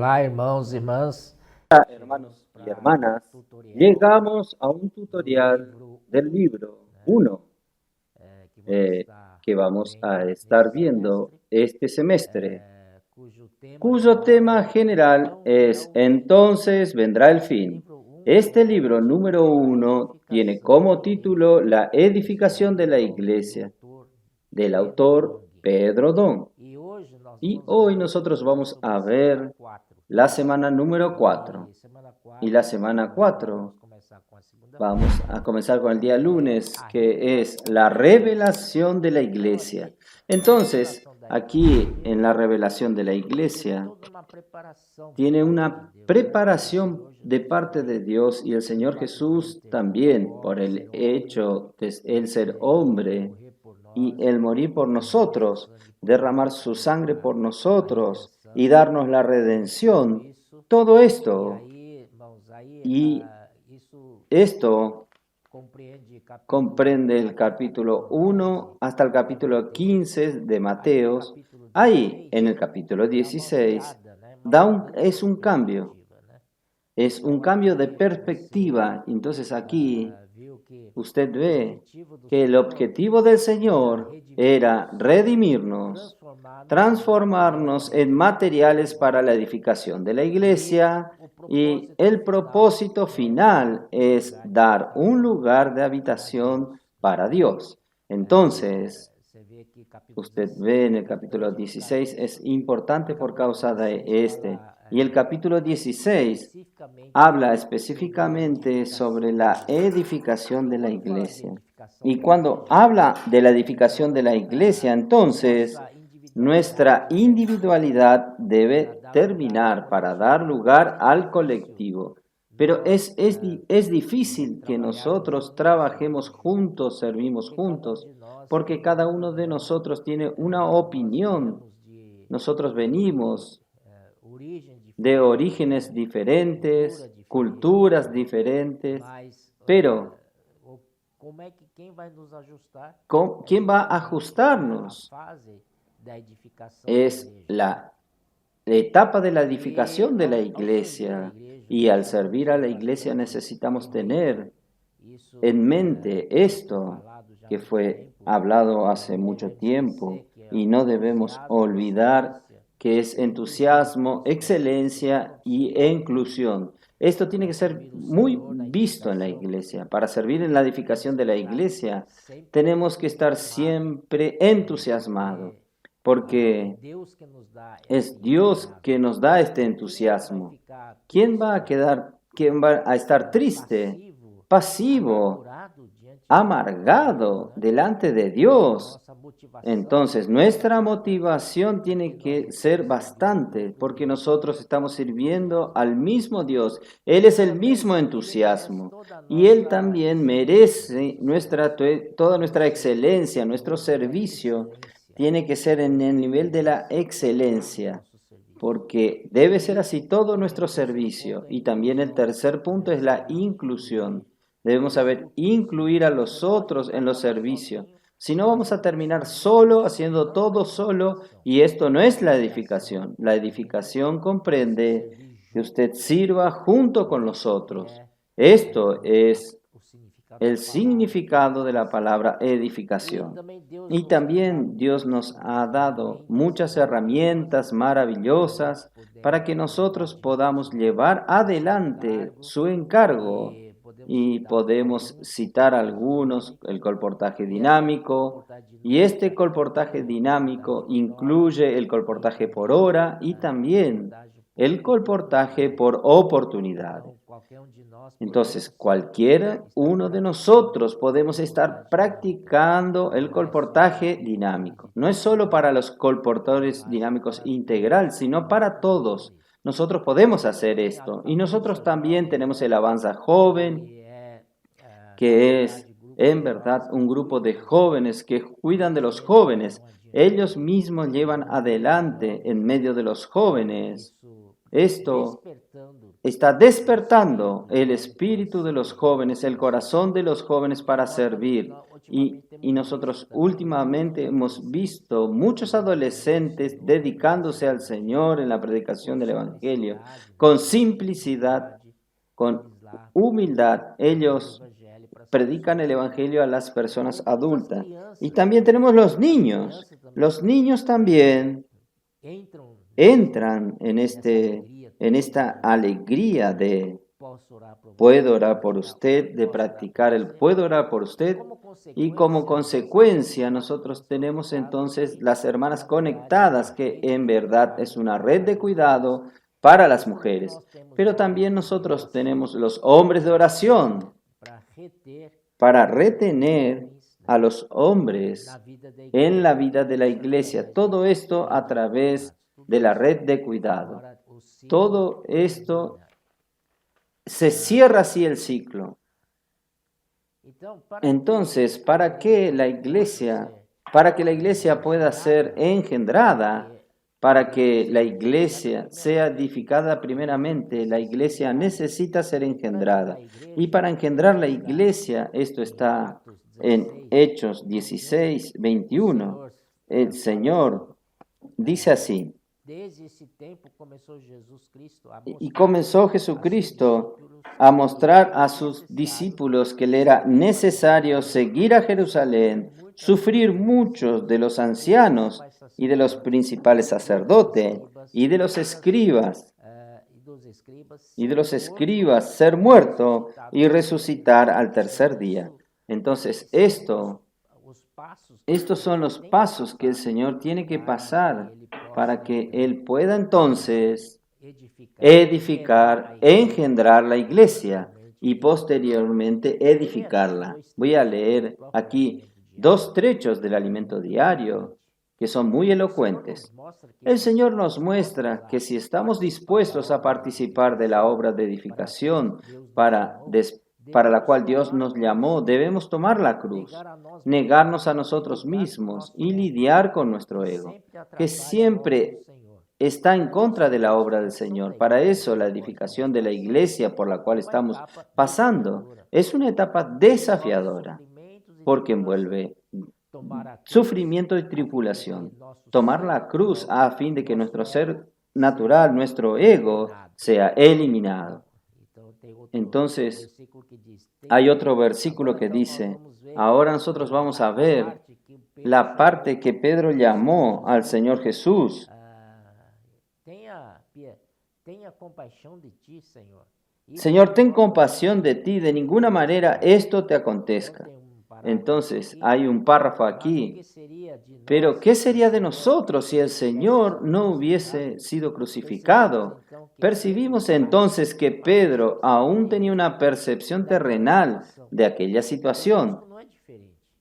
Olá, irmãos e irmãs. Hermanos y hermanas, llegamos a un tutorial del libro 1 que vamos a estar viendo este semestre, cuyo tema general es Entonces vendrá el fin. Este libro número 1 tiene como título La edificación de la iglesia, del autor Pedro Dom. Y hoy nosotros vamos a ver la semana número 4. Y la semana 4 vamos a comenzar con el día lunes, que es la revelación de la iglesia. Entonces, aquí en la revelación de la iglesia, tiene una preparación de parte de Dios y el Señor Jesús también por el hecho de él ser hombre y el morir por nosotros, derramar su sangre por nosotros y darnos la redención. Todo esto y esto comprende el capítulo 1 hasta el capítulo 15 de Mateos. Ahí, en el capítulo 16, es un cambio. Es un cambio de perspectiva. Entonces aquí usted ve que el objetivo del Señor era redimirnos, transformarnos en materiales para la edificación de la iglesia, y el propósito final es dar un lugar de habitación para Dios. Entonces, usted ve en el capítulo 16, es importante por causa de este. Y el capítulo 16 habla específicamente sobre la edificación de la iglesia. Y cuando habla de la edificación de la iglesia, entonces nuestra individualidad debe terminar para dar lugar al colectivo. Pero es difícil que nosotros trabajemos juntos, servimos juntos, porque cada uno de nosotros tiene una opinión. Nosotros venimos de orígenes diferentes, culturas diferentes, pero ¿quién va a ajustarnos? Es la etapa de la edificación de la iglesia, y al servir a la iglesia necesitamos tener en mente esto que fue hablado hace mucho tiempo, y no debemos olvidar que es entusiasmo, excelencia y inclusión. Esto tiene que ser muy visto en la iglesia. Para servir en la edificación de la iglesia, tenemos que estar siempre entusiasmados, porque es Dios que nos da este entusiasmo. ¿Quién va a estar triste, pasivo, amargado delante de Dios? Entonces, nuestra motivación tiene que ser bastante, porque nosotros estamos sirviendo al mismo Dios. Él es el mismo entusiasmo, y Él también merece toda nuestra excelencia. Nuestro servicio tiene que ser en el nivel de la excelencia, porque debe ser así todo nuestro servicio. Y también el tercer punto es la inclusión. Debemos saber incluir a los otros en los servicios. Si no, vamos a terminar solo, haciendo todo solo, y esto no es la edificación. La edificación comprende que usted sirva junto con los otros. Esto es el significado de la palabra edificación. Y también Dios nos ha dado muchas herramientas maravillosas para que nosotros podamos llevar adelante su encargo. Y podemos citar algunos: el colportaje dinámico, y este colportaje dinámico incluye el colportaje por hora y también el colportaje por oportunidad. Entonces, cualquier uno de nosotros podemos estar practicando el colportaje dinámico. No es solo para los colportadores dinámicos integral, sino para todos. Nosotros podemos hacer esto. Y nosotros también tenemos el Avanza Joven, que es en verdad un grupo de jóvenes que cuidan de los jóvenes. Ellos mismos llevan adelante en medio de los jóvenes. Esto está despertando el espíritu de los jóvenes, el corazón de los jóvenes para servir. Y nosotros últimamente hemos visto muchos adolescentes dedicándose al Señor en la predicación del Evangelio, con simplicidad, con humildad. Ellos predican el Evangelio a las personas adultas. Y también tenemos los niños. Los niños también entran en esta alegría de puedo orar por usted, de practicar el puedo orar por usted. Y como consecuencia nosotros tenemos entonces las hermanas conectadas, que en verdad es una red de cuidado para las mujeres. Pero también nosotros tenemos los hombres de oración para retener a los hombres en la vida de la iglesia. Todo esto a través de la red de cuidado. Todo esto se cierra así el ciclo. Entonces, para que la iglesia pueda ser engendrada, para que la iglesia sea edificada primeramente, la iglesia necesita ser engendrada. Y para engendrar la iglesia, esto está en Hechos 16, 21, el Señor dice así: y comenzó Jesucristo a mostrar a sus discípulos que le era necesario seguir a Jerusalén, sufrir muchos de los ancianos y de los principales sacerdotes y de los escribas, ser muerto y resucitar al tercer día. Entonces, estos son los pasos que el Señor tiene que pasar para que Él pueda entonces edificar, engendrar la iglesia y posteriormente edificarla. Voy a leer aquí 2 trechos del alimento diario que son muy elocuentes. El Señor nos muestra que si estamos dispuestos a participar de la obra de edificación para la cual Dios nos llamó, debemos tomar la cruz, negarnos a nosotros mismos y lidiar con nuestro ego, que siempre está en contra de la obra del Señor. Para eso, la edificación de la iglesia por la cual estamos pasando es una etapa desafiadora, porque envuelve sufrimiento y tribulación. Tomar la cruz a fin de que nuestro ser natural, nuestro ego, sea eliminado. Entonces, hay otro versículo que dice, ahora nosotros vamos a ver la parte que Pedro llamó al Señor Jesús. Señor, ten compasión de ti, de ninguna manera esto te acontezca. Entonces, hay un párrafo aquí, pero ¿qué sería de nosotros si el Señor no hubiese sido crucificado? Percibimos entonces que Pedro aún tenía una percepción terrenal de aquella situación.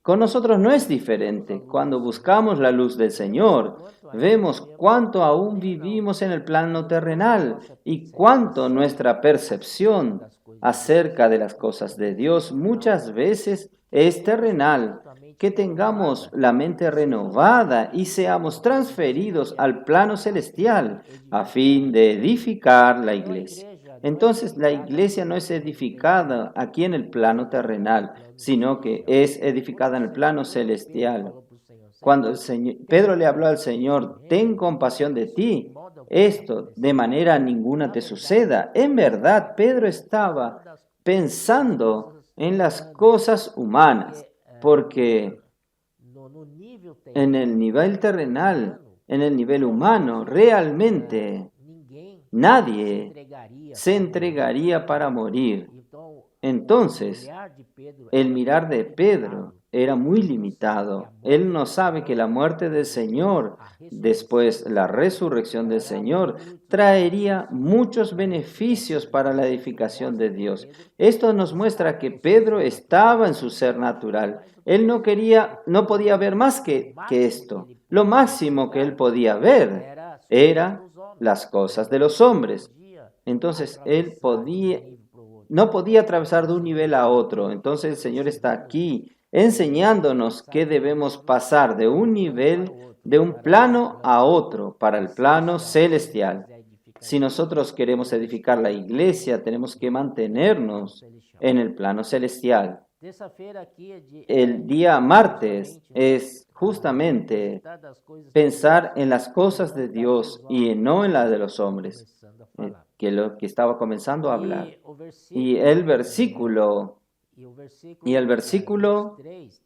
Con nosotros no es diferente. Cuando buscamos la luz del Señor, vemos cuánto aún vivimos en el plano terrenal y cuánto nuestra percepción acerca de las cosas de Dios muchas veces es terrenal. Que tengamos la mente renovada y seamos transferidos al plano celestial a fin de edificar la iglesia. Entonces la iglesia no es edificada aquí en el plano terrenal, sino que es edificada en el plano celestial. Cuando Pedro le habló al Señor, ten compasión de ti, esto de manera ninguna te suceda. En verdad, Pedro estaba pensando en las cosas humanas, porque en el nivel terrenal, en el nivel humano, realmente nadie se entregaría para morir. Entonces, el mirar de Pedro era muy limitado. Él no sabe que la muerte del Señor, después la resurrección del Señor, traería muchos beneficios para la edificación de Dios. Esto nos muestra que Pedro estaba en su ser natural. Él no podía ver más que esto. Lo máximo que él podía ver era las cosas de los hombres. Entonces, él no podía atravesar de un nivel a otro. Entonces, el Señor está aquí enseñándonos que debemos pasar de un nivel, de un plano a otro, para el plano celestial. Si nosotros queremos edificar la iglesia, tenemos que mantenernos en el plano celestial. El día martes es justamente pensar en las cosas de Dios y no en las de los hombres, que lo que estaba comenzando a hablar. Y el versículo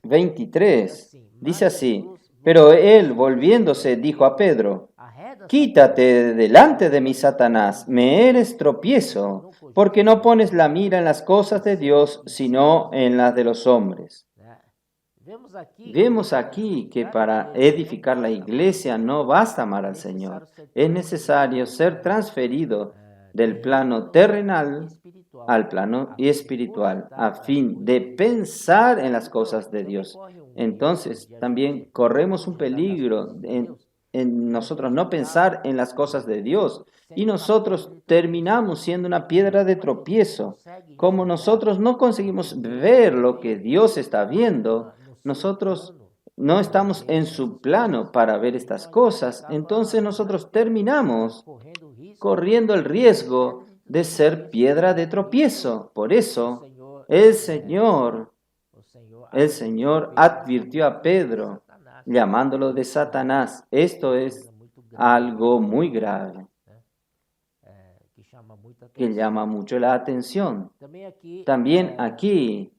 23 dice así: pero él, volviéndose, dijo a Pedro: quítate de delante de mí, Satanás, me eres tropiezo, porque no pones la mira en las cosas de Dios, sino en las de los hombres. Vemos aquí que para edificar la iglesia no basta amar al Señor, es necesario ser transferido del plano terrenal al plano espiritual, a fin de pensar en las cosas de Dios. Entonces, también corremos un peligro en nosotros no pensar en las cosas de Dios, y nosotros terminamos siendo una piedra de tropiezo. Como nosotros no conseguimos ver lo que Dios está viendo, nosotros no estamos en su plano para ver estas cosas, entonces nosotros terminamos corriendo el riesgo de ser piedra de tropiezo. Por eso, el Señor advirtió a Pedro, llamándolo de Satanás. Esto es algo muy grave, que llama mucho la atención. También aquí,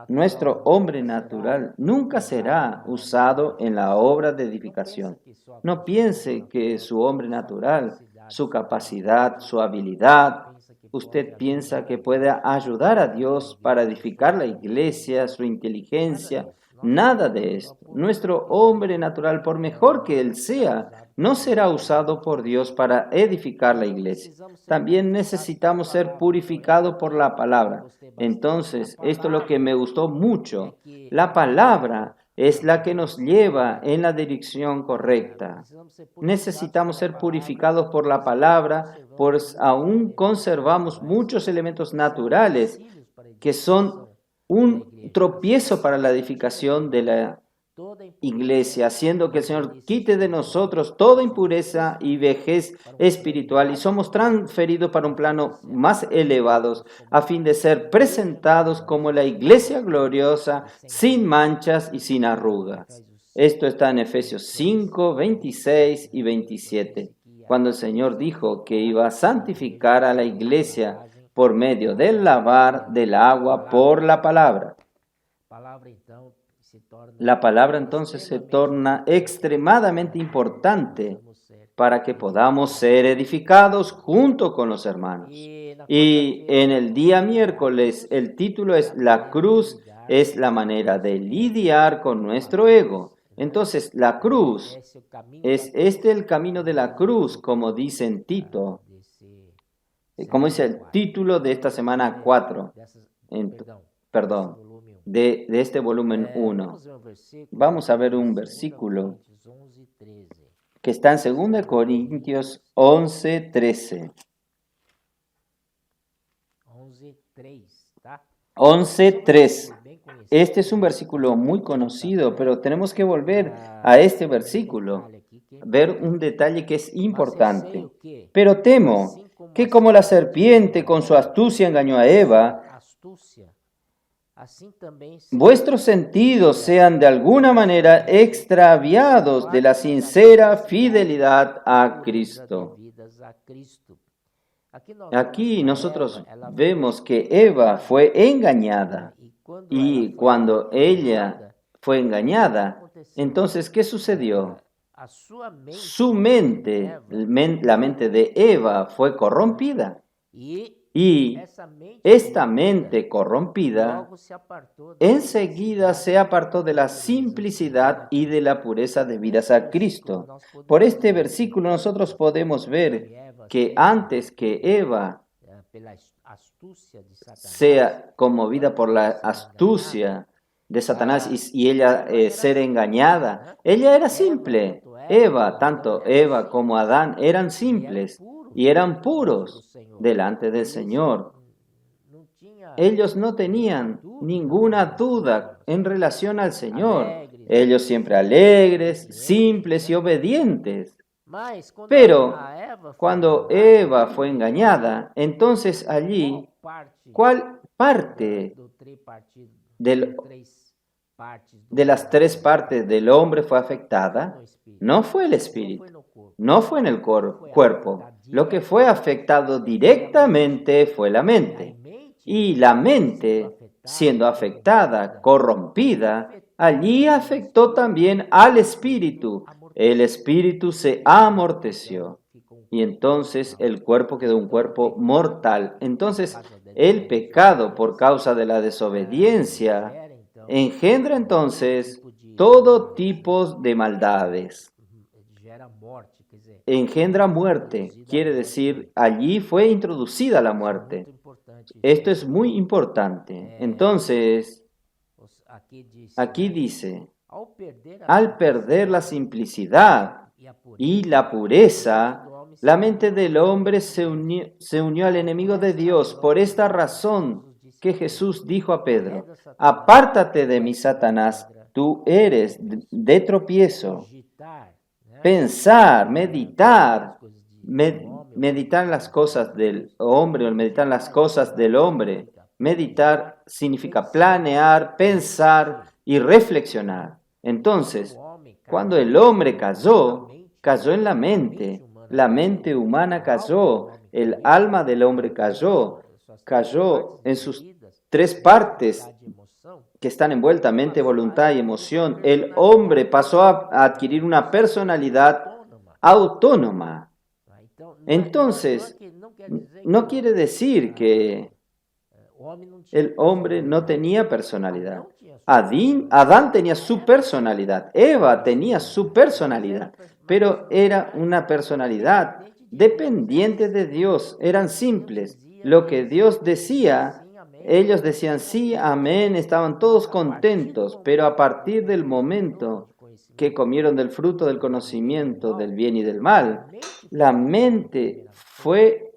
nuestro hombre natural nunca será usado en la obra de edificación. No piense que su hombre natural, su capacidad, su habilidad, usted piensa que puede ayudar a Dios para edificar la iglesia, su inteligencia. Nada de esto. Nuestro hombre natural, por mejor que él sea, no será usado por Dios para edificar la iglesia. También necesitamos ser purificados por la palabra. Entonces, esto es lo que me gustó mucho. La palabra es la que nos lleva en la dirección correcta. Necesitamos ser purificados por la palabra, pues aún conservamos muchos elementos naturales que son un tropiezo para la edificación de la iglesia, haciendo que el Señor quite de nosotros toda impureza y vejez espiritual y somos transferidos para un plano más elevado a fin de ser presentados como la iglesia gloriosa, sin manchas y sin arrugas. Esto está en Efesios 5, 26 y 27, cuando el Señor dijo que iba a santificar a la iglesia por medio del lavar del agua por la palabra. La palabra entonces se torna extremadamente importante para que podamos ser edificados junto con los hermanos. Y en el día miércoles el título es La cruz es la manera de lidiar con nuestro ego. Entonces la cruz, es el camino de la cruz, como dice en Tito, como dice el título de esta semana 4, de este volumen 1. Vamos a ver un versículo que está en 2 Corintios 11, 13. 11, 3. Este es un versículo muy conocido, pero tenemos que volver a este versículo, ver un detalle que es importante. Pero temo que como la serpiente con su astucia engañó a Eva, vuestros sentidos sean de alguna manera extraviados de la sincera fidelidad a Cristo. Aquí nosotros vemos que Eva fue engañada y cuando ella fue engañada, entonces, ¿qué sucedió? Su mente, la mente de Eva fue corrompida. Y esta mente corrompida enseguida se apartó de la simplicidad y de la pureza debidas a Cristo. Por este versículo nosotros podemos ver que antes que Eva sea conmovida por la astucia de Satanás y ella ser engañada, ella era simple. Tanto Eva como Adán eran simples y eran puros delante del Señor. Ellos no tenían ninguna duda en relación al Señor. Ellos siempre alegres, simples y obedientes. Pero cuando Eva fue engañada, entonces allí, ¿cuál parte de las tres partes del hombre fue afectada, no fue el espíritu, no fue en el cuerpo. Lo que fue afectado directamente fue la mente. Y la mente, siendo afectada, corrompida, allí afectó también al espíritu. El espíritu se amorteció. Y entonces el cuerpo quedó un cuerpo mortal. Entonces el pecado por causa de la desobediencia engendra entonces todo tipo de maldades. Engendra muerte, quiere decir, allí fue introducida la muerte. Esto es muy importante. Entonces, aquí dice, al perder la simplicidad y la pureza, la mente del hombre se unió al enemigo de Dios. Por esta razón que Jesús dijo a Pedro, apártate de mí, Satanás, tú eres de tropiezo. Pensar, meditar en las cosas del hombre o meditar en las cosas del hombre. Meditar significa planear, pensar y reflexionar. Entonces, cuando el hombre cayó en la mente humana cayó, el alma del hombre cayó en sus tres partes que están envueltas, mente, voluntad y emoción. El hombre pasó a adquirir una personalidad autónoma. Entonces, no quiere decir que el hombre no tenía personalidad. Adán tenía su personalidad, Eva tenía su personalidad, pero era una personalidad dependiente de Dios, eran simples. Lo que Dios decía, ellos decían sí, amén, estaban todos contentos, pero a partir del momento que comieron del fruto del conocimiento del bien y del mal, la mente fue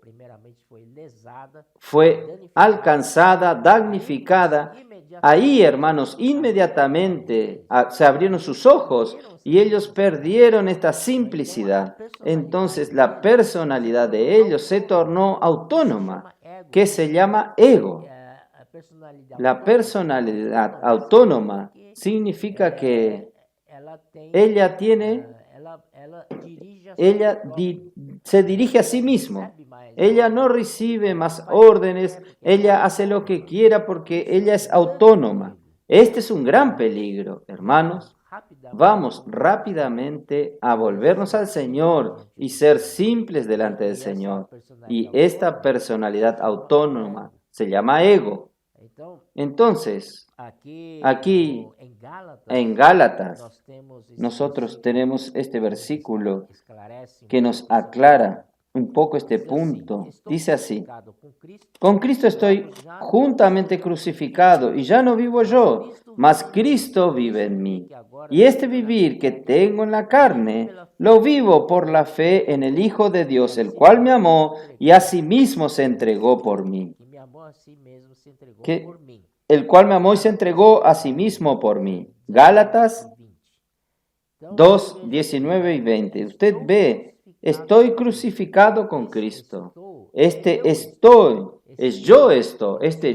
alcanzada, damnificada. Ahí, hermanos, inmediatamente se abrieron sus ojos y ellos perdieron esta simplicidad. Entonces la personalidad de ellos se tornó autónoma, que se llama ego. La personalidad autónoma significa que ella se dirige a sí misma. Ella no recibe más órdenes, ella hace lo que quiera porque ella es autónoma. Este es un gran peligro, hermanos. Vamos rápidamente a volvernos al Señor y ser simples delante del Señor. Y esta personalidad autónoma se llama ego. Entonces, aquí en Gálatas, nosotros tenemos este versículo que nos aclara un poco este punto. Dice así: con Cristo estoy juntamente crucificado y ya no vivo yo, mas Cristo vive en mí. Y este vivir que tengo en la carne, lo vivo por la fe en el Hijo de Dios, el cual me amó y asimismo se entregó por mí. El cual me amó y se entregó a sí mismo por mí. Gálatas 2, 19 y 20. Usted ve, estoy crucificado con Cristo. Este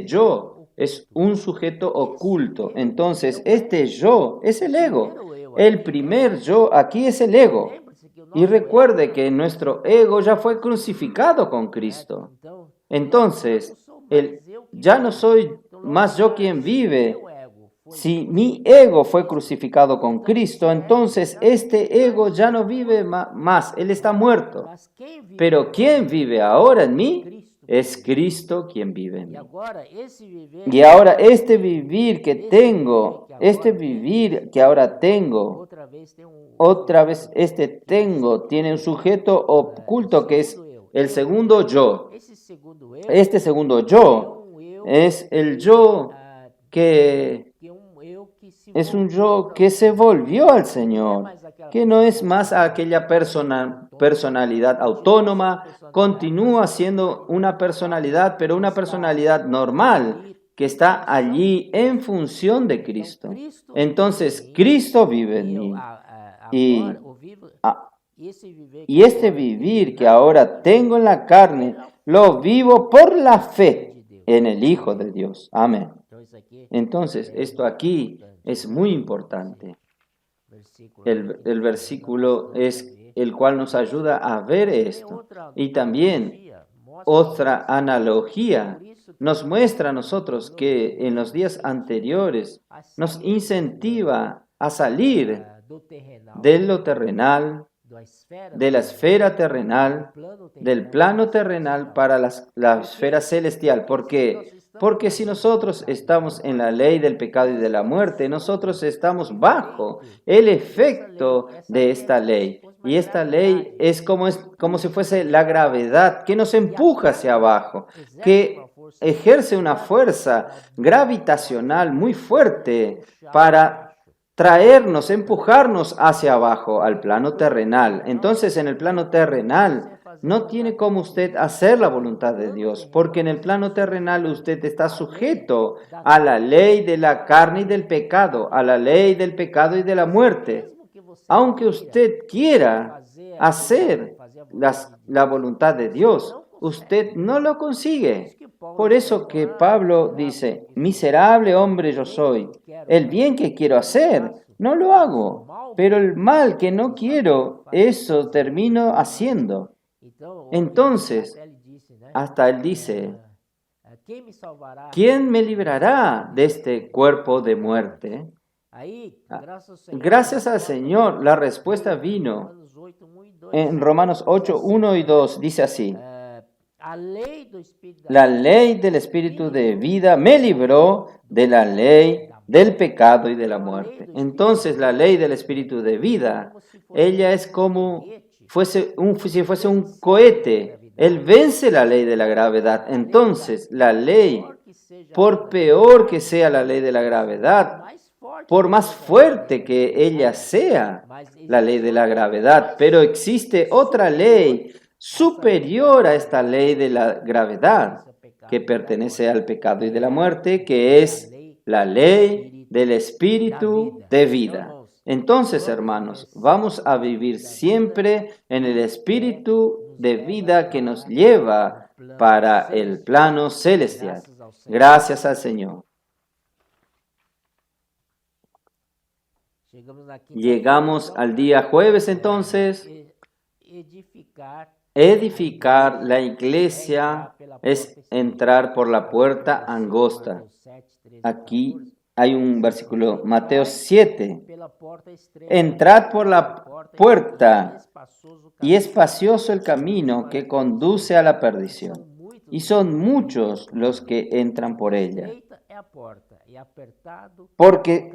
yo es un sujeto oculto. Entonces, este yo es el ego. El primer yo aquí es el ego. Y recuerde que nuestro ego ya fue crucificado con Cristo. Entonces, ya no soy más yo quien vive. Si mi ego fue crucificado con Cristo, entonces este ego ya no vive más, él está muerto. Pero ¿quién vive ahora en mí? Es Cristo quien vive en mí. Y ahora este vivir que tengo, este vivir que ahora tengo, otra vez este tengo, tiene un sujeto oculto que es el segundo yo. Este segundo yo es el yo que es un yo que se volvió al Señor, que no es más aquella personalidad autónoma, continúa siendo una personalidad, pero una personalidad normal, que está allí en función de Cristo. Entonces, Cristo vive en mí. Y este vivir que ahora tengo en la carne, lo vivo por la fe en el Hijo de Dios. Amén. Entonces, esto aquí es muy importante. El versículo es el cual nos ayuda a ver esto. Y también otra analogía nos muestra a nosotros que en los días anteriores nos incentiva a salir de lo terrenal, de la esfera terrenal, del plano terrenal para la esfera celestial. ¿Por qué? Porque si nosotros estamos en la ley del pecado y de la muerte, nosotros estamos bajo el efecto de esta ley. Y esta ley es como si fuese la gravedad que nos empuja hacia abajo, que ejerce una fuerza gravitacional muy fuerte para traernos, empujarnos hacia abajo al plano terrenal. Entonces, en el plano terrenal no tiene como usted hacer la voluntad de Dios, porque en el plano terrenal usted está sujeto a la ley de la carne y del pecado, a la ley del pecado y de la muerte. Aunque usted quiera hacer la voluntad de Dios, usted no lo consigue. Por eso que Pablo dice, miserable hombre yo soy, el bien que quiero hacer, no lo hago, pero el mal que no quiero, eso termino haciendo. Entonces, hasta él dice, ¿quién me librará de este cuerpo de muerte? Gracias al Señor, la respuesta vino en Romanos 8, 1 y 2, dice así. La ley del Espíritu de vida me libró de la ley del pecado y de la muerte. Entonces, la ley del Espíritu de vida, ella es como si fuese un cohete. Él vence la ley de la gravedad. Entonces, la ley, por peor que sea la ley de la gravedad, por más fuerte que ella sea, la ley de la gravedad, pero existe otra ley superior a esta ley de la gravedad, que pertenece al pecado y de la muerte, que es la ley del Espíritu de vida. Entonces, hermanos, vamos a vivir siempre en el Espíritu de vida que nos lleva para el plano celestial. Gracias al Señor. Llegamos al día jueves entonces. Edificar la iglesia es entrar por la puerta angosta. Aquí hay un versículo, Mateo 7. Entrad por la puerta y espacioso el camino que conduce a la perdición. Y son muchos los que entran por ella. Porque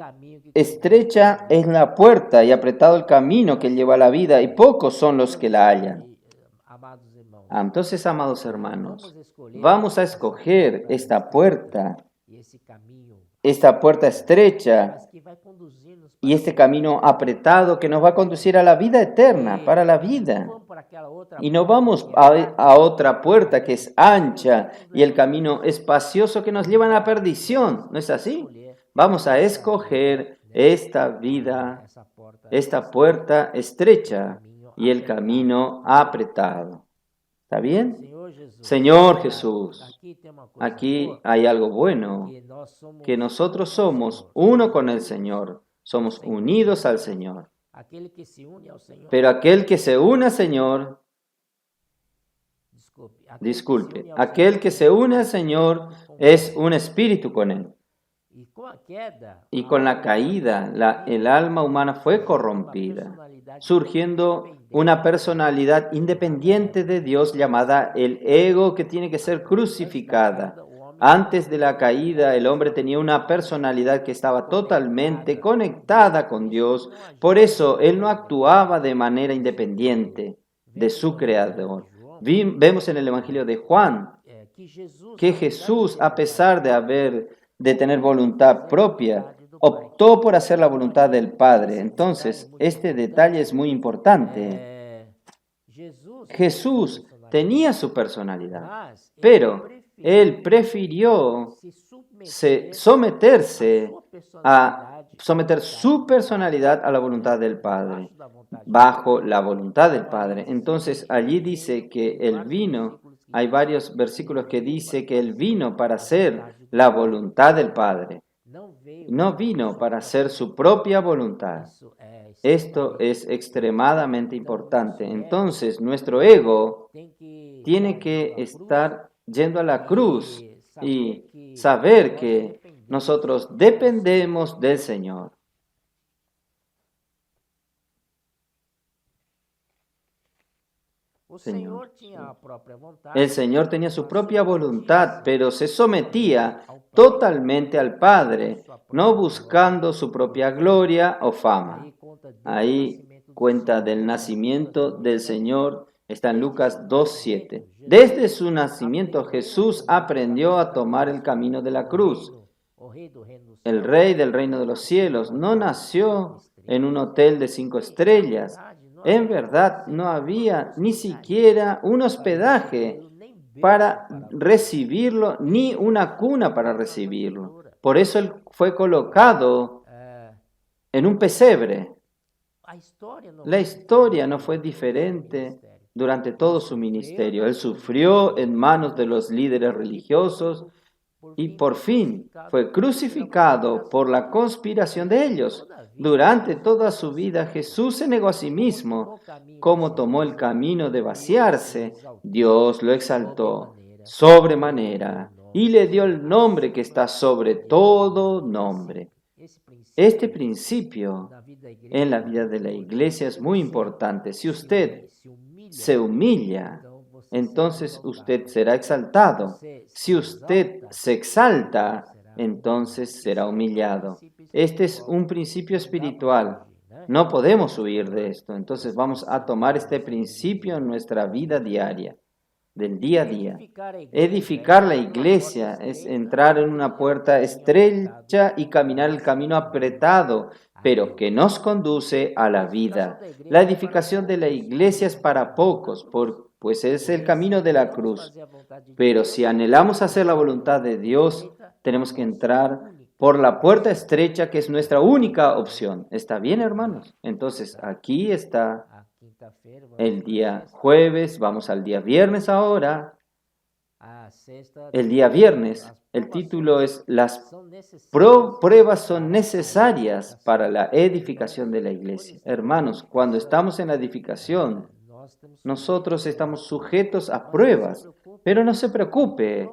estrecha es la puerta y apretado el camino que lleva a la vida, y pocos son los que la hallan. Entonces, amados hermanos, vamos a escoger esta puerta estrecha y este camino apretado que nos va a conducir a la vida eterna, para la vida. Y no vamos a otra puerta que es ancha y el camino espacioso que nos lleva a la perdición. ¿No es así? Vamos a escoger esta vida, esta puerta estrecha y el camino apretado. ¿Está bien? Señor Jesús, aquí hay algo bueno, que nosotros somos uno con el Señor, somos unidos al Señor. Pero aquel que se une al Señor, aquel que se une al Señor es un espíritu con Él. Y con la caída, el alma humana fue corrompida, surgiendo una personalidad independiente de Dios llamada el ego, que tiene que ser crucificada. Antes de la caída, el hombre tenía una personalidad que estaba totalmente conectada con Dios. Por eso, él no actuaba de manera independiente de su Creador. Vemos en el Evangelio de Juan que Jesús, a pesar de tener voluntad propia, optó por hacer la voluntad del Padre. Entonces, este detalle es muy importante. Jesús tenía su personalidad, pero Él prefirió someter su personalidad a la voluntad del Padre, bajo la voluntad del Padre. Entonces, allí dice que Él vino hay varios versículos que dice que Él vino para hacer la voluntad del Padre. No vino para hacer su propia voluntad. Esto es extremadamente importante. Entonces, nuestro ego tiene que estar yendo a la cruz y saber que nosotros dependemos del Señor. El Señor tenía su propia voluntad, pero se sometía totalmente al Padre, no buscando su propia gloria o fama. Ahí cuenta del nacimiento del Señor, está en Lucas 2:7. Desde su nacimiento Jesús aprendió a tomar el camino de la cruz. El Rey del reino de los cielos no nació en un hotel de 5 estrellas. En verdad, no había ni siquiera un hospedaje para recibirlo, ni una cuna para recibirlo. Por eso Él fue colocado en un pesebre. La historia no fue diferente durante todo su ministerio. Él sufrió en manos de los líderes religiosos y por fin fue crucificado por la conspiración de ellos. Durante toda su vida Jesús se negó a sí mismo. Como tomó el camino de vaciarse, Dios lo exaltó sobremanera y le dio el nombre que está sobre todo nombre. Este principio en la vida de la iglesia es muy importante. Si usted se humilla, entonces usted será exaltado. Si usted se exalta, entonces será humillado. Este es un principio espiritual. No podemos huir de esto. Entonces vamos a tomar este principio en nuestra vida diaria, del día a día. Edificar la iglesia es entrar en una puerta estrecha y caminar el camino apretado, pero que nos conduce a la vida. La edificación de la iglesia es para pocos, pues es el camino de la cruz. Pero si anhelamos hacer la voluntad de Dios, tenemos que entrar por la puerta estrecha, que es nuestra única opción. ¿Está bien, hermanos? Entonces, aquí está el día jueves, vamos al día viernes ahora. El día viernes, el título es Las pruebas son necesarias para la edificación de la iglesia. Hermanos, cuando estamos en la edificación, nosotros estamos sujetos a pruebas, pero no se preocupe,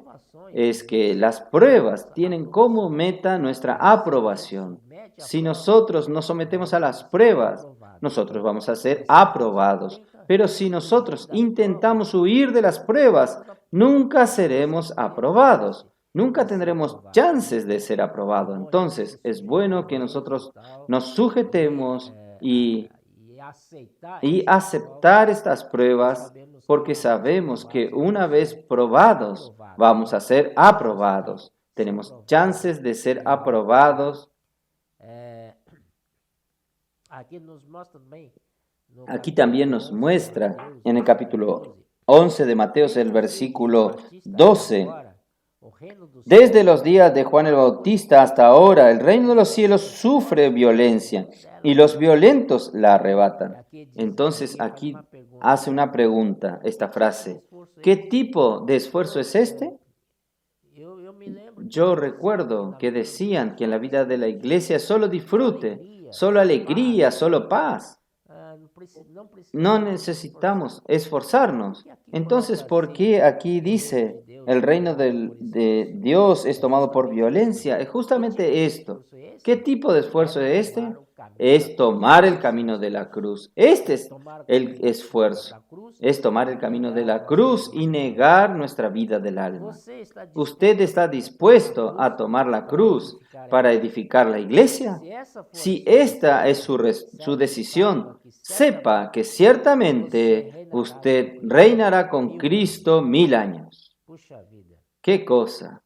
es que las pruebas tienen como meta nuestra aprobación. Si nosotros nos sometemos a las pruebas, nosotros vamos a ser aprobados. Pero si nosotros intentamos huir de las pruebas, nunca seremos aprobados. Nunca tendremos chances de ser aprobados. Entonces, es bueno que nosotros nos sujetemos y aceptar estas pruebas, porque sabemos que una vez probados, vamos a ser aprobados. Tenemos chances de ser aprobados. Aquí también nos muestra en el capítulo 11 de Mateo, el versículo 12. Desde los días de Juan el Bautista hasta ahora, el reino de los cielos sufre violencia y los violentos la arrebatan. Entonces aquí hace una pregunta, esta frase. ¿Qué tipo de esfuerzo es este? Yo recuerdo que decían que en la vida de la iglesia solo disfrute, solo alegría, solo paz. No necesitamos esforzarnos. Entonces, ¿por qué aquí dice el reino de Dios es tomado por violencia? Es justamente esto. ¿Qué tipo de esfuerzo es este? Es tomar el camino de la cruz. Este es el esfuerzo. Es tomar el camino de la cruz y negar nuestra vida del alma. ¿Usted está dispuesto a tomar la cruz para edificar la iglesia? Si esta es su decisión, sepa que ciertamente usted reinará con Cristo 1000 años. ¿Qué cosa?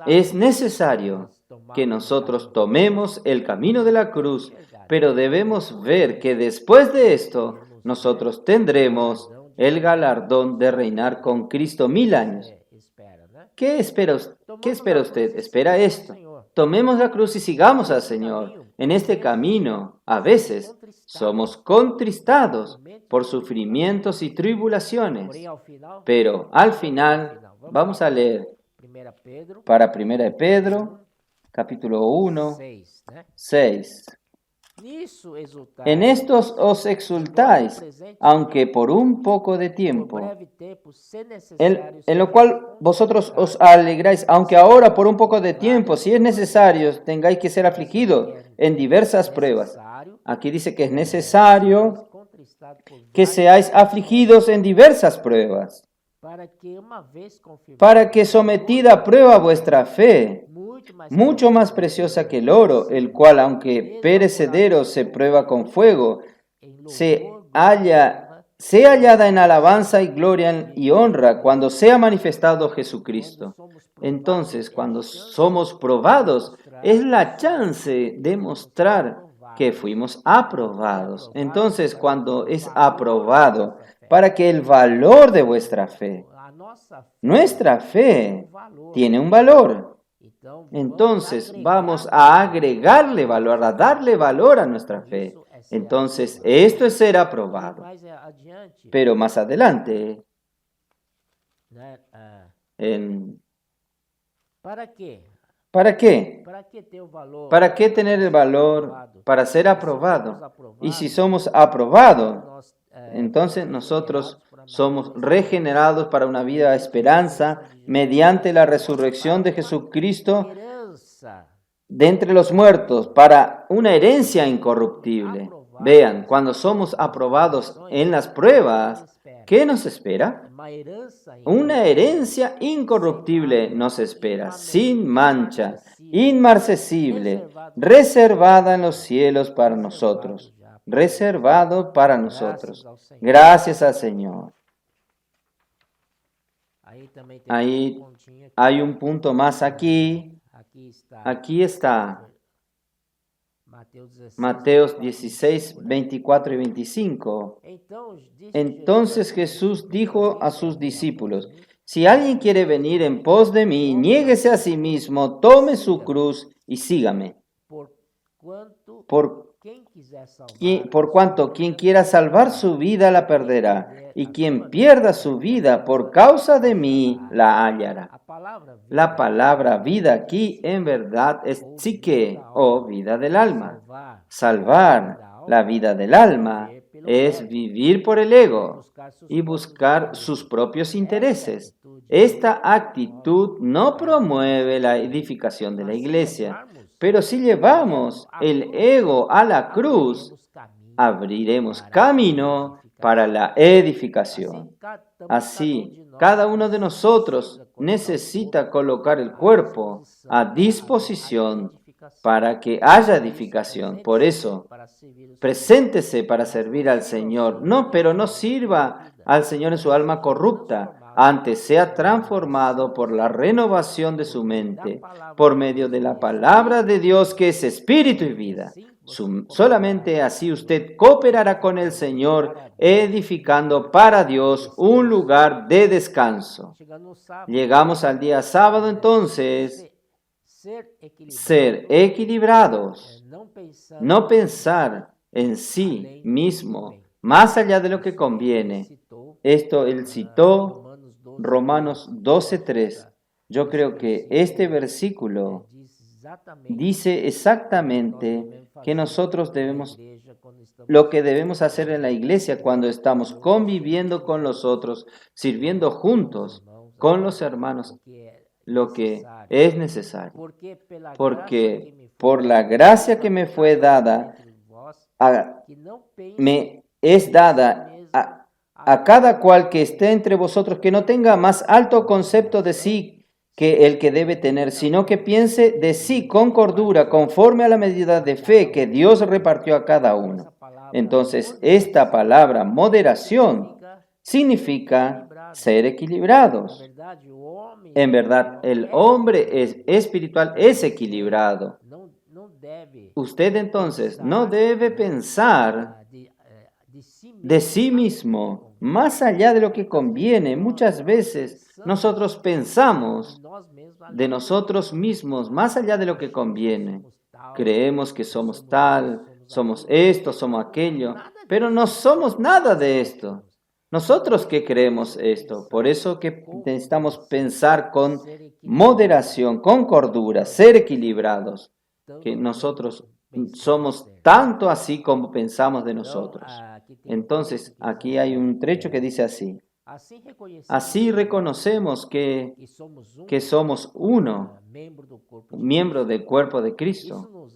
Es necesario que nosotros tomemos el camino de la cruz, pero debemos ver que después de esto nosotros tendremos el galardón de reinar con Cristo 1000 años. ¿Qué espera usted? Espera esto. Tomemos la cruz y sigamos al Señor. En este camino, a veces, somos contristados por sufrimientos y tribulaciones. Pero al final, vamos a leer para 1 de Pedro, capítulo 1, 6. En estos os exultáis, aunque por un poco de tiempo, en lo cual vosotros os alegráis, aunque ahora por un poco de tiempo, si es necesario, tengáis que ser afligidos en diversas pruebas. Aquí dice que es necesario que seáis afligidos en diversas pruebas, para que sometida a prueba vuestra fe, mucho más preciosa que el oro, el cual, aunque perecedero, se prueba con fuego, sea hallada en alabanza y gloria y honra cuando sea manifestado Jesucristo. Entonces, cuando somos probados, es la chance de mostrar que fuimos aprobados. Entonces, cuando es aprobado, para que el valor de vuestra fe, nuestra fe tiene un valor. Entonces vamos a agregarle valor, a darle valor a nuestra fe. Entonces esto es ser aprobado. Pero más adelante, ¿para qué? ¿Para qué tener el valor para ser aprobado? Y si somos aprobados, entonces nosotros somos regenerados para una vida de esperanza mediante la resurrección de Jesucristo de entre los muertos, para una herencia incorruptible. Vean, cuando somos aprobados en las pruebas, ¿qué nos espera? Una herencia incorruptible nos espera, sin mancha, inmarcesible, reservada en los cielos para nosotros. Reservado para nosotros. Gracias al Señor. Ahí hay un punto más aquí. Aquí está. Mateos 16, 24 y 25. Entonces Jesús dijo a sus discípulos: si alguien quiere venir en pos de mí, niéguese a sí mismo, tome su cruz y sígame. Por cuanto quien quiera salvar su vida la perderá, y quien pierda su vida por causa de mí la hallará. La palabra vida aquí en verdad es psique o vida del alma. Salvar la vida del alma es vivir por el ego y buscar sus propios intereses. Esta actitud no promueve la edificación de la iglesia. Pero si llevamos el ego a la cruz, abriremos camino para la edificación. Así, cada uno de nosotros necesita colocar el cuerpo a disposición para que haya edificación. Por eso, preséntese para servir al Señor. Pero no sirva al Señor en su alma corrupta. Antes sea transformado por la renovación de su mente, por medio de la palabra de Dios que es espíritu y vida. Solamente así usted cooperará con el Señor, edificando para Dios un lugar de descanso. Llegamos al día sábado entonces, ser equilibrados, no pensar en sí mismo, más allá de lo que conviene. Esto él citó Romanos 12:3. Yo creo que este versículo dice exactamente que nosotros lo que debemos hacer en la iglesia cuando estamos conviviendo con los otros, sirviendo juntos con los hermanos, lo que es necesario. Porque por la gracia que me fue dada, me es dada a cada cual que esté entre vosotros, que no tenga más alto concepto de sí que el que debe tener, sino que piense de sí con cordura, conforme a la medida de fe que Dios repartió a cada uno. Entonces, esta palabra moderación significa ser equilibrados. En verdad, el hombre espiritual es equilibrado. Usted entonces no debe pensar de sí mismo, más allá de lo que conviene. Muchas veces nosotros pensamos de nosotros mismos, más allá de lo que conviene. creemos que somos tal, somos esto, somos aquello, pero no somos nada de esto. Nosotros que creemos esto, por eso que necesitamos pensar con moderación, con cordura, ser equilibrados, que nosotros somos tanto así como pensamos de nosotros. Entonces, aquí hay un trecho que dice así: así reconocemos que somos uno, miembro del cuerpo de Cristo.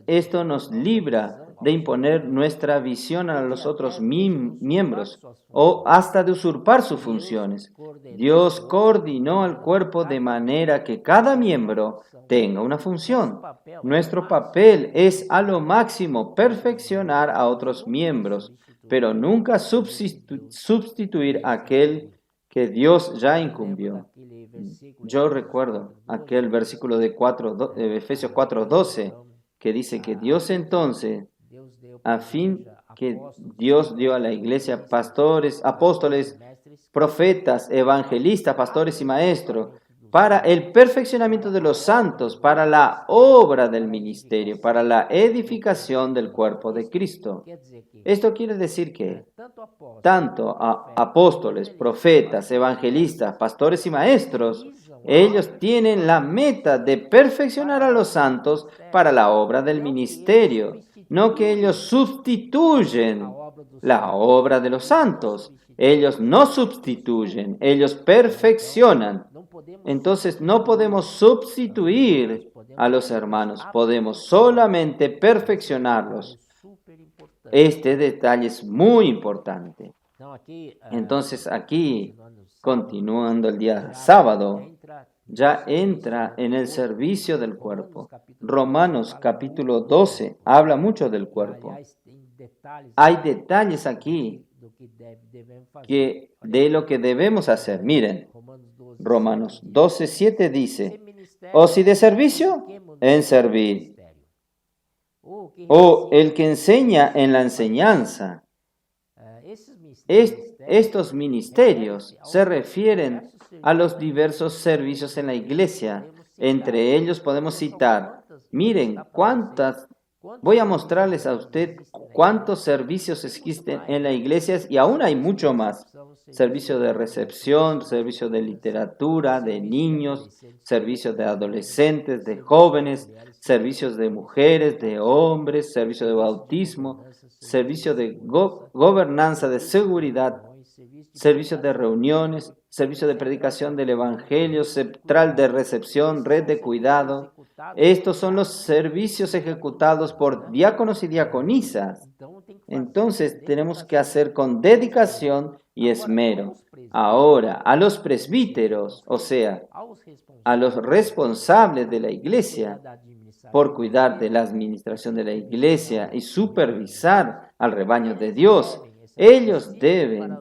Esto nos libra de imponer nuestra visión a los otros miembros o hasta de usurpar sus funciones. Dios coordinó al cuerpo de manera que cada miembro tenga una función. Nuestro papel es a lo máximo perfeccionar a otros miembros, pero nunca sustituir a aquel que Dios ya incumbió. Yo recuerdo aquel versículo de Efesios 4:12, que dice que Dios entonces, a fin que Dios dio a la iglesia pastores, apóstoles, profetas, evangelistas, pastores y maestros, para el perfeccionamiento de los santos, para la obra del ministerio, para la edificación del cuerpo de Cristo. Esto quiere decir que tanto apóstoles, profetas, evangelistas, pastores y maestros, ellos tienen la meta de perfeccionar a los santos para la obra del ministerio, no que ellos sustituyen la obra de los santos. Ellos no sustituyen, ellos perfeccionan. Entonces no podemos sustituir a los hermanos, podemos solamente perfeccionarlos. Este detalle es muy importante. Entonces aquí, continuando el día sábado, ya entra en el servicio del cuerpo. Romanos capítulo 12 habla mucho del cuerpo. Hay detalles aquí de lo que debemos hacer. Miren, Romanos 12:7 dice: o si de servicio, en servir. O el que enseña en la enseñanza. Estos ministerios se refieren a los diversos servicios en la iglesia. Entre ellos podemos citar, miren, voy a mostrarles a usted cuántos servicios existen en la iglesia y aún hay mucho más. Servicio de recepción, servicio de literatura, de niños, servicio de adolescentes, de jóvenes, servicios de mujeres, de hombres, servicio de bautismo, servicio de gobernanza, de seguridad, servicio de reuniones, servicio de predicación del evangelio, central de recepción, red de cuidado. Estos son los servicios ejecutados por diáconos y diaconisas. Entonces tenemos que hacer con dedicación y esmero. Ahora, a los presbíteros, o sea, a los responsables de la iglesia, por cuidar de la administración de la iglesia y supervisar al rebaño de Dios, ellos deben,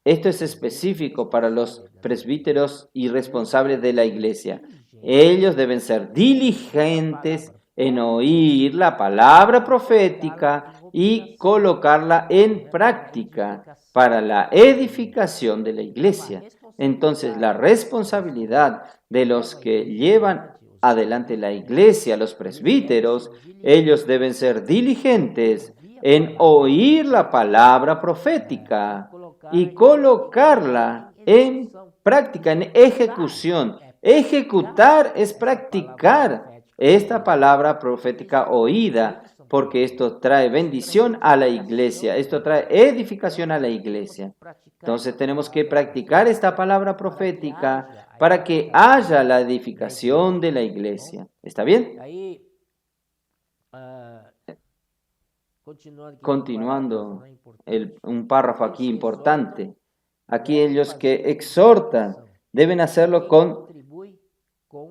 esto es específico para los presbíteros y responsables de la iglesia, ellos deben ser diligentes en oír la palabra profética y colocarla en práctica para la edificación de la iglesia. Entonces, la responsabilidad de los que llevan adelante la iglesia, los presbíteros, ellos deben ser diligentes en oír la palabra profética y colocarla en práctica, en ejecución. Ejecutar es practicar esta palabra profética oída, porque esto trae bendición a la iglesia, esto trae edificación a la iglesia. Entonces tenemos que practicar esta palabra profética para que haya la edificación de la iglesia. ¿Está bien? Continuando un párrafo aquí importante. Aquí ellos que exhortan deben hacerlo con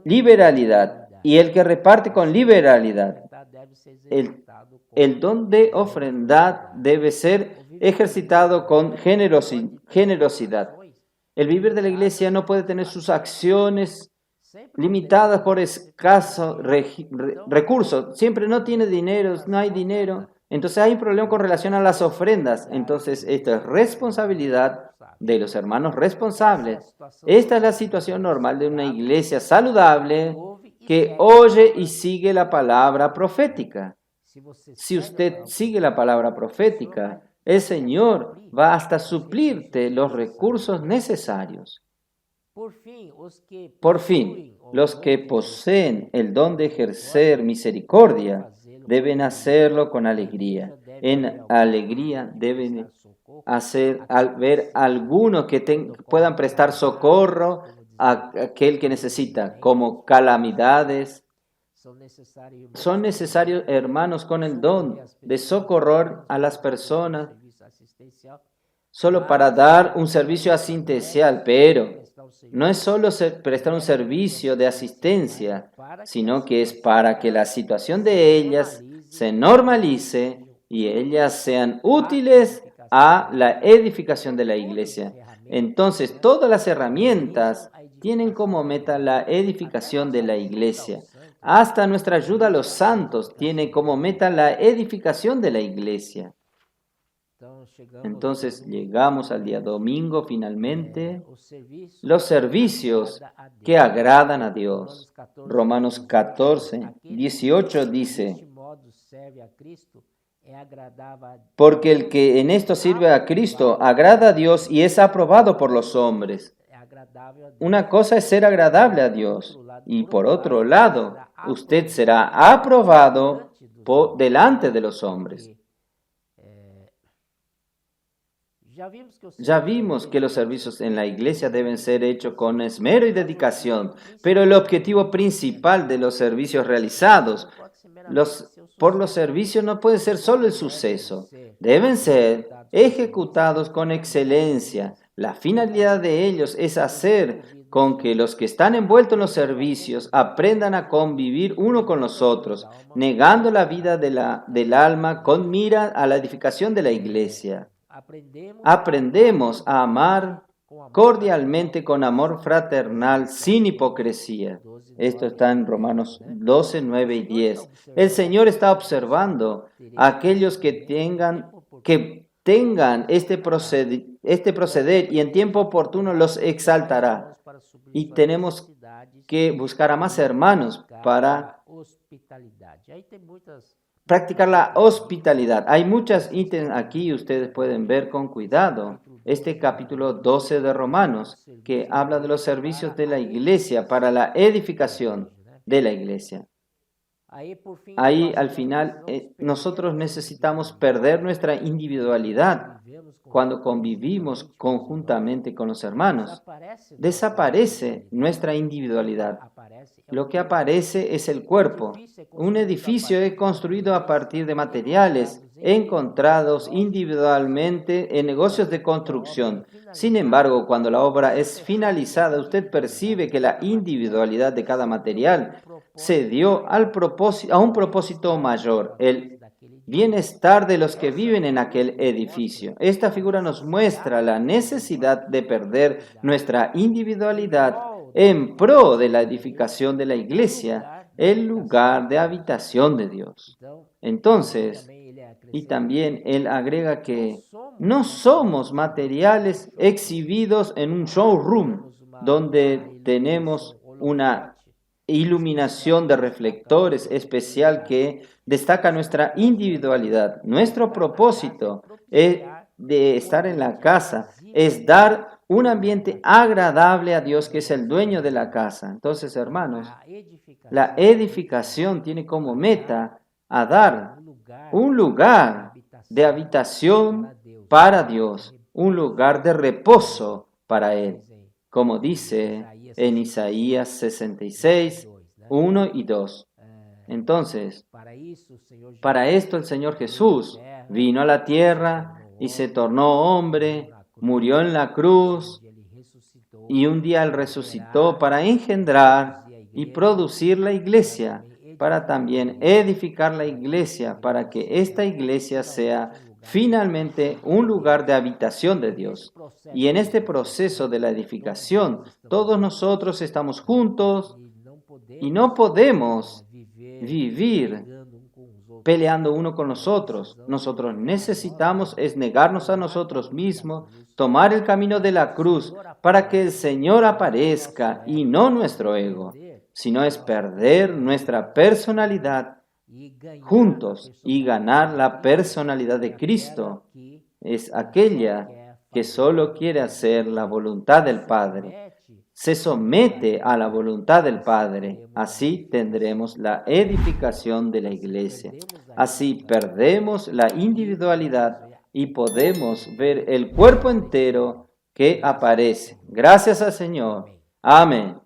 liberalidad y el que reparte con liberalidad. El don de ofrendar debe ser ejercitado con generosidad. El vivir de la iglesia no puede tener sus acciones limitadas por escasos recursos. Siempre no tiene dinero, no hay dinero. Entonces hay un problema con relación a las ofrendas. Entonces esto es responsabilidad de los hermanos responsables. Esta es la situación normal de una iglesia saludable que oye y sigue la palabra profética. Si usted sigue la palabra profética, el Señor va hasta suplirte los recursos necesarios. Por fin, los que poseen el don de ejercer misericordia deben hacerlo con alegría. En alegría deben hacer al ver algunos que puedan prestar socorro a aquel que necesita, como calamidades. Son necesarios hermanos con el don de socorrer a las personas solo para dar un servicio asistencial, pero no es solo prestar un servicio de asistencia, sino que es para que la situación de ellas se normalice y ellas sean útiles a la edificación de la iglesia. Entonces, todas las herramientas tienen como meta la edificación de la iglesia. Hasta nuestra ayuda a los santos tiene como meta la edificación de la iglesia. Entonces llegamos al día domingo finalmente. Los servicios que agradan a Dios. Romanos 14, 18 dice: porque el que en esto sirve a Cristo agrada a Dios y es aprobado por los hombres. Una cosa es ser agradable a Dios y por otro lado, usted será aprobado delante de los hombres. Ya vimos que los servicios en la iglesia deben ser hechos con esmero y dedicación, pero el objetivo principal de los servicios realizados por los servicios no puede ser solo el suceso, deben ser ejecutados con excelencia. La finalidad de ellos es hacer con que los que están envueltos en los servicios aprendan a convivir uno con los otros, negando la vida del alma con mira a la edificación de la iglesia. Aprendemos a amar cordialmente con amor fraternal, sin hipocresía. Esto está en Romanos 12, 9 y 10. El Señor está observando a aquellos que tengan este proceder y en tiempo oportuno los exaltará. Y tenemos que buscar a más hermanos para practicar la hospitalidad. Hay muchos ítems aquí, ustedes pueden ver con cuidado. Este capítulo 12 de Romanos, que habla de los servicios de la iglesia para la edificación de la iglesia. Ahí al final nosotros necesitamos perder nuestra individualidad cuando convivimos conjuntamente con los hermanos. Desaparece nuestra individualidad. Lo que aparece es el cuerpo. Un edificio es construido a partir de materiales encontrados individualmente en negocios de construcción. Sin embargo, cuando la obra es finalizada, usted percibe que la individualidad de cada material se dio a un propósito mayor, el bienestar de los que viven en aquel edificio. Esta figura nos muestra la necesidad de perder nuestra individualidad en pro de la edificación de la iglesia, el lugar de habitación de Dios. Entonces, y también él agrega que no somos materiales exhibidos en un showroom donde tenemos una iluminación de reflectores especial que destaca nuestra individualidad. Nuestro propósito de estar en la casa es dar un ambiente agradable a Dios, que es el dueño de la casa. Entonces, hermanos, la edificación tiene como meta a dar un lugar de habitación para Dios, un lugar de reposo para Él, como dice en Isaías 66, 1 y 2. Entonces, para esto el Señor Jesús vino a la tierra y se tornó hombre, murió en la cruz y un día Él resucitó para engendrar y producir la iglesia, para también edificar la iglesia, para que esta iglesia sea finalmente un lugar de habitación de Dios. Y en este proceso de la edificación, todos nosotros estamos juntos y no podemos vivir peleando uno con los otros. Nosotros necesitamos es negarnos a nosotros mismos, tomar el camino de la cruz para que el Señor aparezca y no nuestro ego. sino es perder nuestra personalidad juntos y ganar la personalidad de Cristo. Es aquella que solo quiere hacer la voluntad del Padre. Se somete a la voluntad del Padre. Así tendremos la edificación de la iglesia. Así perdemos la individualidad y podemos ver el cuerpo entero que aparece. Gracias al Señor. Amén.